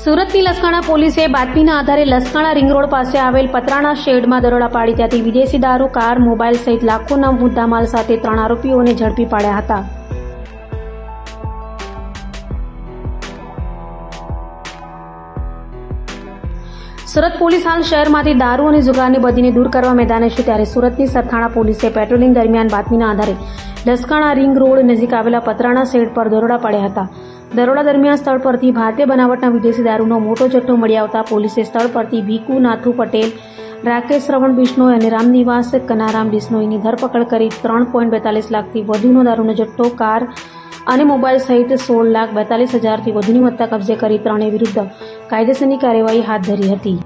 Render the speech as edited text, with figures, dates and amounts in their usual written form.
સુરતની લસકાણા પોલીસે બાતમીના આધારે લસકાણા રિંગ રોડ પાસે આવેલ પતરાણા શેડમાં દરોડા પાડી ત્યાંથી વિદેશી દારૂ, કાર, મોબાઈલ સહિત લાખોના મુદ્દામાલ સાથે 3 આરોપીઓને ઝડપી પાડ્યા હતા. સુરત પોલીસ હાલ શહેરમાંથી દારૂ અને જુગારની બદીને દૂર કરવા મેદાને છે. ત્યારે સુરતની સરથાણા પોલીસે પેટ્રોલિંગ દરમિયાન બાતમીના આધારે લસકાણા રિંગ રોડ નજીક આવેલા પતરાણા શેડ પર દરોડા પાડ્યા હતા. દરોડા દરમિયાન સ્થળ પરથી ભારતીય બનાવટના વિદેશી દારૂનો મોટો જથ્થો મળી આવતા પોલીસે સ્થળ પરથી ભીખુ નાથુ પટેલ, રાકેશ શ્રવણ બિશ્નોઈ અને રામનિવાસ કનારામ બિશ્નોઈની ધરપકડ કરી 3.42 લાખથી વધુનો દારૂનો જથ્થો, કાર અને મોબાઈલ સહિત 16,42,000થી વધુની મત્તા કબજે કરી ત્રણેય વિરુદ્ધ કાયદેસરની કાર્યવાહી હાથ ધરી હતી.